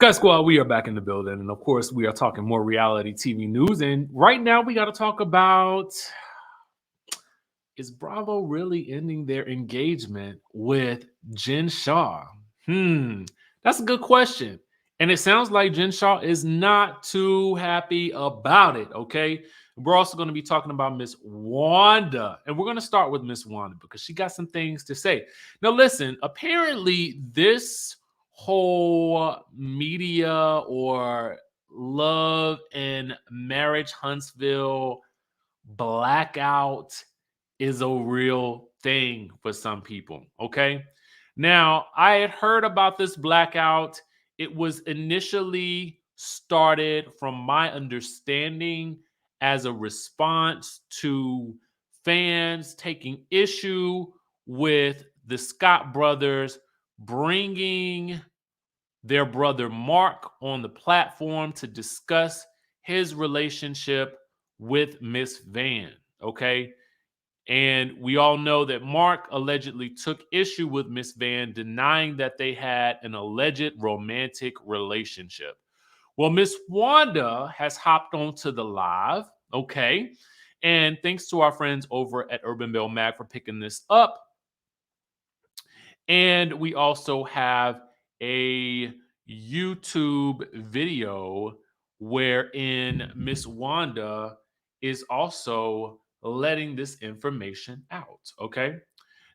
Sky Squad, we are back in the building. And of course, we are talking more reality TV news. And right now, we got to talk about, is Bravo really ending their engagement with Jen Shah? That's a good question. And it sounds like Jen Shah is not too happy about it. Okay. We're also going to be talking about Miss Wanda. And we're going to start with Miss Wanda because she got some things to say. Now, listen, apparently, this whole media or love and marriage Huntsville blackout is a real thing for some people. Okay. Now, I had heard about this blackout. It was initially started, from my understanding, as a response to fans taking issue with the Scott brothers bringing their brother Mark on the platform to discuss his relationship with Miss Van. Okay. And we all know that Mark allegedly took issue with Miss Van, denying that they had an alleged romantic relationship. Well, Miss Wanda has hopped onto the live. Okay. And thanks to our friends over at Urban Bell Mag for picking this up. And we also have a YouTube video wherein Miss Wanda is also letting this information out. Okay.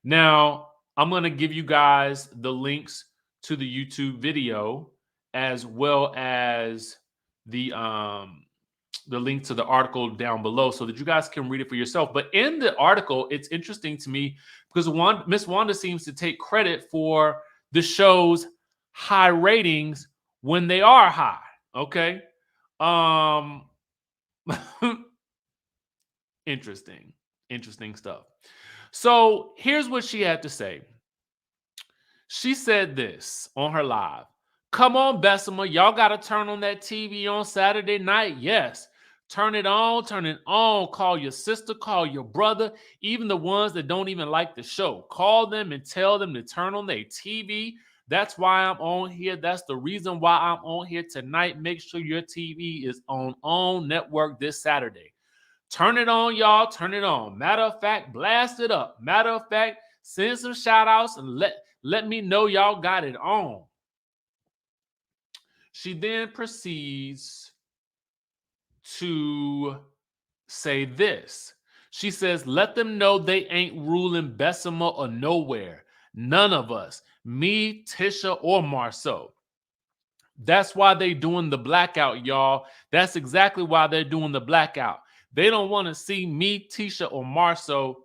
Now, I'm going to give you guys the links to the YouTube video as well as the link to the article down below so that you guys can read it for yourself. But in the article, it's interesting to me because Miss Wanda seems to take credit for the show's high ratings when they are high. Okay. Um interesting stuff. So here's what she had to say. She said this on her live. Come on, Bessemer. Y'all got to turn on that TV on Saturday night. Yes. Turn it on. Turn it on. Call your sister. Call your brother. Even the ones that don't even like the show. Call them and tell them to turn on their TV. That's why I'm on here. That's the reason why I'm on here tonight. Make sure your TV is on network this Saturday. Turn it on, y'all. Turn it on. Matter of fact, blast it up. Matter of fact, send some shout outs and let me know y'all got it on. She then proceeds to say this. She says, let them know they ain't ruling Bessemer or nowhere. None of us. Me, Tisha, or Marceau. That's why they doing the blackout, y'all. That's exactly why they're doing the blackout. They don't want to see me, Tisha, or Marceau,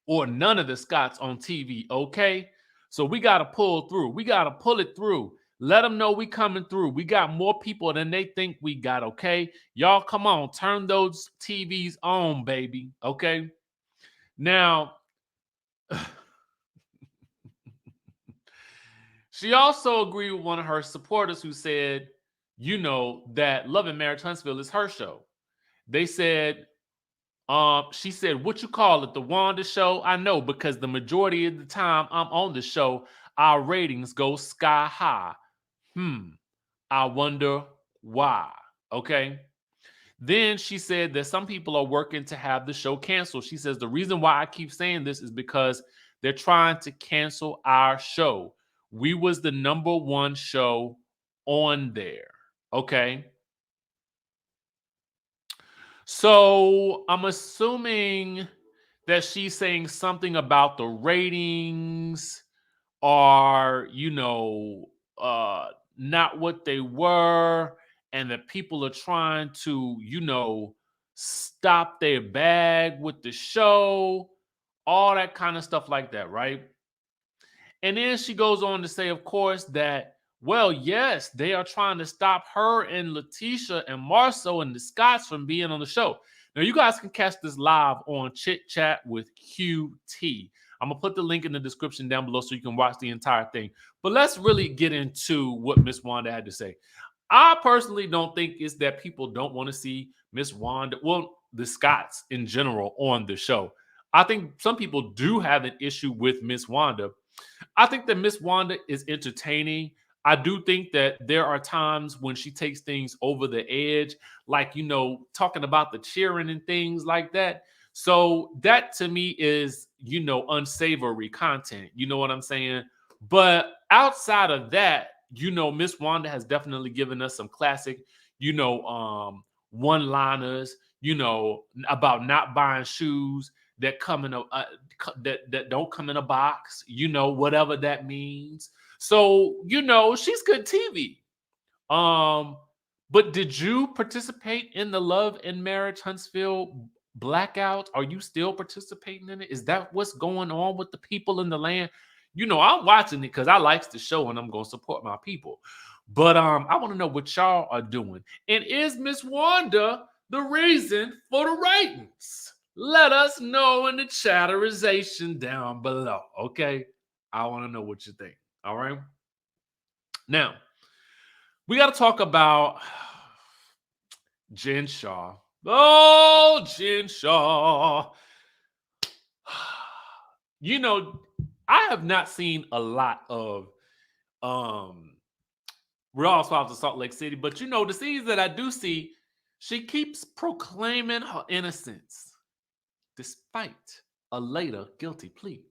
or none of the Scotts on TV, okay? So we got to pull through. We got to pull it through. Let them know we coming through. We got more people than they think we got, okay? Y'all, come on. Turn those TVs on, baby, okay? Now, she also agreed with one of her supporters who said, that Love and Marriage Huntsville is her show. They said, she said, what you call it, the Wanda show? I know, because the majority of the time I'm on the show, our ratings go sky high. I wonder why. Okay. Then she said that some people are working to have the show canceled. She says, the reason why I keep saying this is because they're trying to cancel our show. We was the #1 show on there. Okay. So I'm assuming that she's saying something about the ratings are, not what they were, and that people are trying to, stop their bag with the show, all that kind of stuff like that, right? And then she goes on to say, of course, that, well, yes, they are trying to stop her and Letitia and Marceau and the Scotts from being on the show. Now, you guys can catch this live on Chit Chat with QT. I'm going to put the link in the description down below so you can watch the entire thing. But let's really get into what Miss Wanda had to say. I personally don't think it's that people don't want to see Miss Wanda, well, the Scotts in general on the show. I think some people do have an issue with Miss Wanda. I think that Miss Wanda is entertaining. I do think that there are times when she takes things over the edge, like, talking about the cheering and things like that. So that to me is, unsavory content. You know what I'm saying? But outside of that, Miss Wanda has definitely given us some classic, one-liners, about not buying shoes that come in that don't come in a box, whatever that means. So, she's good TV. Um, but did you participate in the Love and Marriage Huntsville blackout? Are you still participating in it? Is that what's going on with the people in the land? I'm watching it because I likes the show and I'm gonna support my people. But I want to know what y'all are doing. And is Miss Wanda the reason for the ratings? Let us know in the chatterization down below. Okay. I want to know what you think. All right. Now, we got to talk about Jen Shah. Oh, Jen Shah. I have not seen a lot of Real Housewives of Salt Lake City, but the scenes that I do see, she keeps proclaiming her innocence despite a later guilty plea.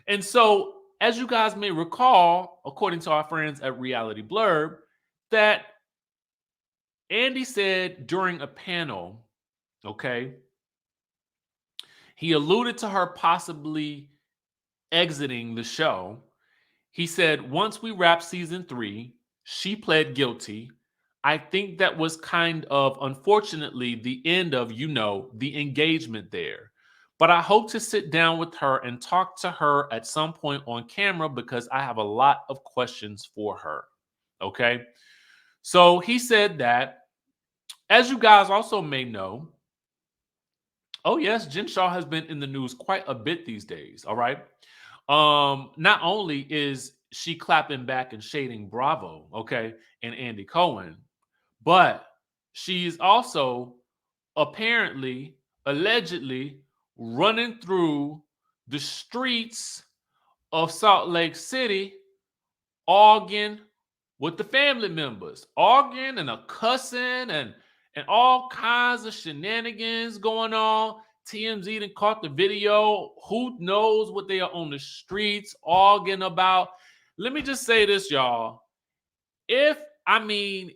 And so, as you guys may recall, according to our friends at Reality Blurb, that Andy said during a panel, okay, he alluded to her possibly exiting the show. He said, once we wrap season 3, she pled guilty. I think that was kind of, unfortunately, the end of, the engagement there. But I hope to sit down with her and talk to her at some point on camera because I have a lot of questions for her. Okay. So he said that. As you guys also may know, oh yes, Jen Shah has been in the news quite a bit these days. All right. Not only is she clapping back and shading Bravo, okay, and Andy Cohen, but she's also apparently, allegedly running through the streets of Salt Lake City, arguing with the family members, arguing and a cussing and all kinds of shenanigans going on. TMZ done caught the video. Who knows what they are on the streets arguing about? Let me just say this, y'all. If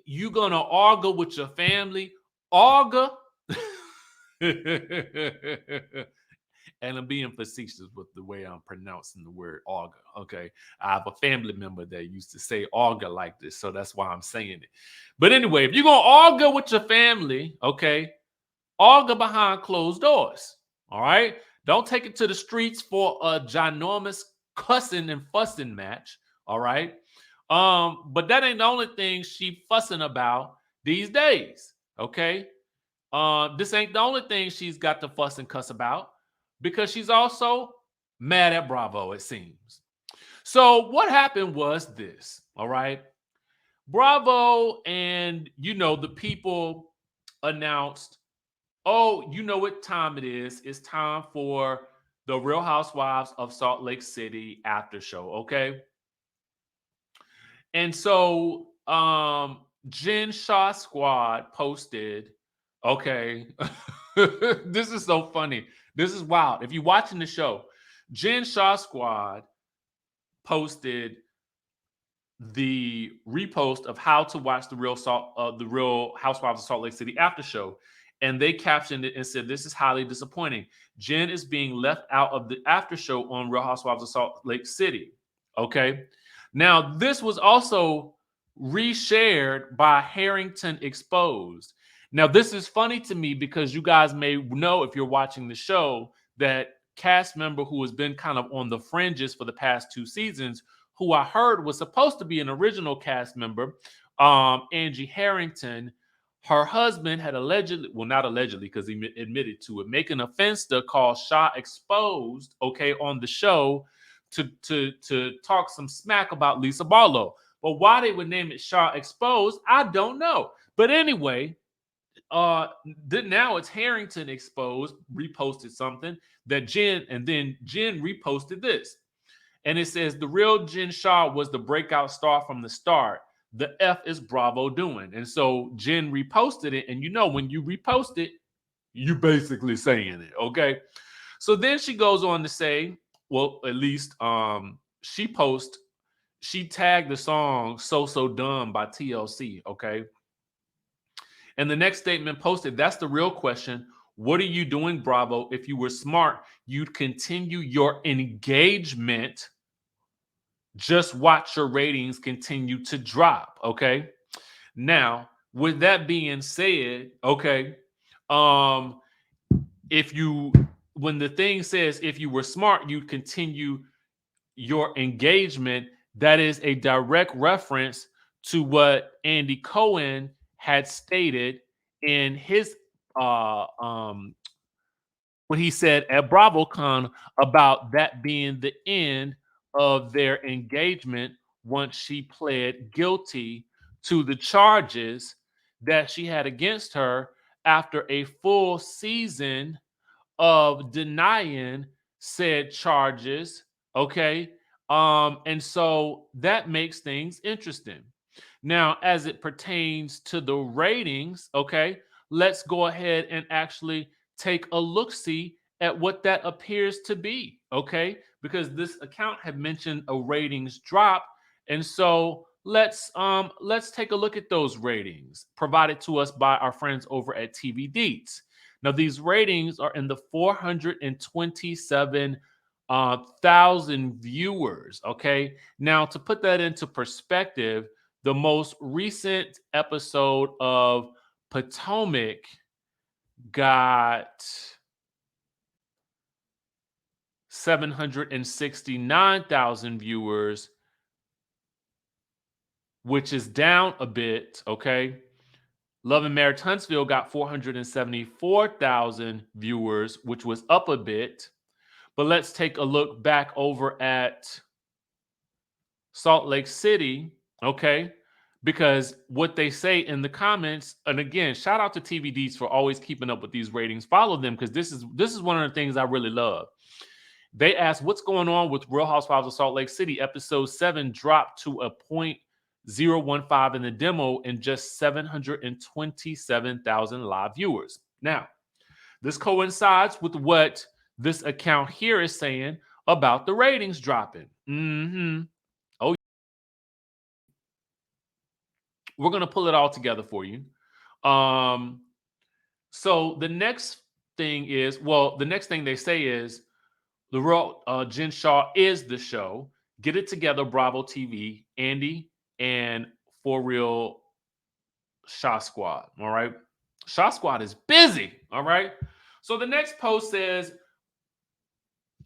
you gonna argue with your family, argue. And I'm being facetious with the way I'm pronouncing the word auger. Okay. I have a family member that used to say auger like this, so that's why I'm saying it. But anyway, if you're gonna auger with your family, okay, auger behind closed doors. All right. Don't take it to the streets for a ginormous cussing and fussing match. All right. But that ain't the only thing she fussing about these days. Okay. This ain't the only thing she's got to fuss and cuss about because she's also mad at Bravo, it seems. So what happened was this, all right? Bravo and, the people announced, oh, you know what time it is. It's time for the Real Housewives of Salt Lake City after show, okay? And so Jen Shah Squad posted, okay, this is so funny. This is wild. If you're watching the show, Jen Shah Squad posted the repost of how to watch the Real Housewives of Salt Lake City after show, and they captioned it and said, "This is highly disappointing. Jen is being left out of the after show on Real Housewives of Salt Lake City." Okay, now this was also reshared by Harrington Exposed. Now, this is funny to me because you guys may know if you're watching the show that cast member who has been kind of on the fringes for the past 2 seasons, who I heard was supposed to be an original cast member, Angie Harrington, her husband had allegedly, well, not allegedly because he admitted to it, making a Finsta called Shah Exposed, okay, on the show to talk some smack about Lisa Barlow. But why they would name it Shah Exposed, I don't know. But anyway, now it's Harrington Exposed reposted something that Jen reposted this. And it says the real Jen Shah was the breakout star from the start. The F is Bravo doing. And so Jen reposted it. And when you repost it, you basically saying it. Okay. So then she goes on to say, well, at least she tagged the song So Dumb by TLC. Okay. And the next statement posted, that's the real question. What are you doing, Bravo? If you were smart, you'd continue your engagement. Just watch your ratings continue to drop. Okay. Now, with that being said, okay, um, if you when the thing says if you were smart, you'd continue your engagement, that is a direct reference to what Andy Cohen had stated in his when he said at BravoCon about that being the end of their engagement once she pled guilty to the charges that she had against her after a full season of denying said charges. Okay. And so that makes things interesting. Now, as it pertains to the ratings, okay, let's go ahead and actually take a look see at what that appears to be. Okay. Because this account had mentioned a ratings drop. And so let's take a look at those ratings provided to us by our friends over at TV Deets. Now, these ratings are in the 427 thousand viewers. Okay. Now, to put that into perspective, the most recent episode of Potomac got 769,000 viewers, which is down a bit. Okay. Love and Marriage Huntsville got 474,000 viewers, which was up a bit. But let's take a look back over at Salt Lake City, okay? Because what they say in the comments, and again, shout out to TVDs for always keeping up with these ratings. Follow them because this is one of the things I really love. They asked, what's going on with Real Housewives of Salt Lake City? Episode 7 dropped to a 0.015 in the demo and just 727,000 live viewers. Now, this coincides with what this account here is saying about the ratings dropping. Oh, we're going to pull it all together for you. So the next thing is, the next thing they say is the real Jen Shah is the show. Get it together, Bravo TV, Andy, and For Real Shah Squad. All right. Shah Squad is busy. All right. So the next post says,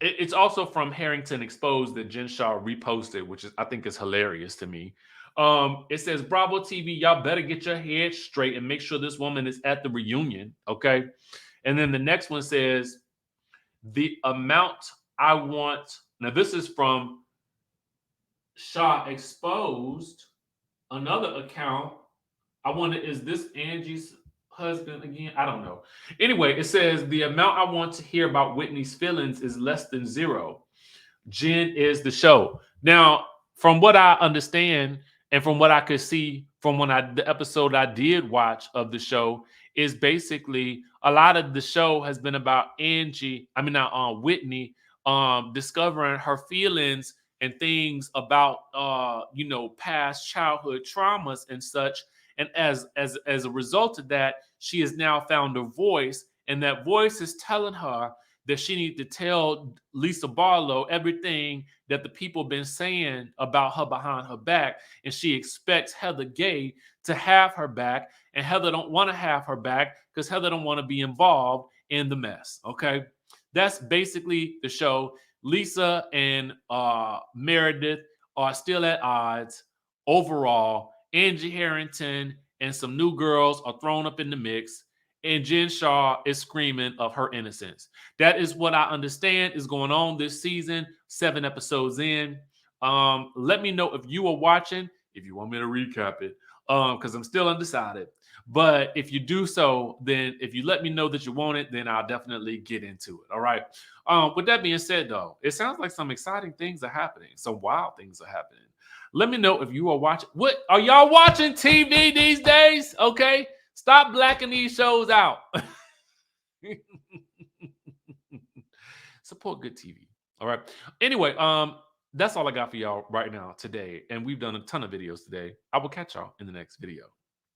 it's also from Harrington Exposed that Jen Shah reposted, which I think is hilarious to me. It says, Bravo TV, y'all better get your head straight and make sure this woman is at the reunion. Okay. And then the next one says, the amount I want. Now, this is from Shah Exposed, another account. I wonder, is this Angie's husband again? I don't know. Anyway, it says the amount I want to hear about Whitney's feelings is less than 0. Jen is the show. Now, from what I understand and from what I could see from the episode I did watch of the show, is basically a lot of the show has been about Whitney discovering her feelings and things about past childhood traumas and such. And as a result of that, she has now found a voice, and that voice is telling her that she needs to tell Lisa Barlow everything that the people been saying about her behind her back. And she expects Heather Gay to have her back, and Heather don't want to have her back because Heather don't want to be involved in the mess. Okay. That's basically the show. Lisa and Meredith are still at odds overall. Angie Harrington and some new girls are thrown up in the mix, and Jen Shah is screaming of her innocence. That is what I understand is going on this season, 7 episodes in. Let me know if you are watching. if you want me to recap it, because I'm still undecided. But if you do so, then if you let me know that you want it, then I'll definitely get into it. All right. With that being said, though, it sounds like some exciting things are happening. Some wild things are happening. Let me know if you are watching. What are y'all watching TV these days? Okay. Stop blacking these shows out. Support good TV. All right. Anyway, that's all I got for y'all right now today. And we've done a ton of videos today. I will catch y'all in the next video.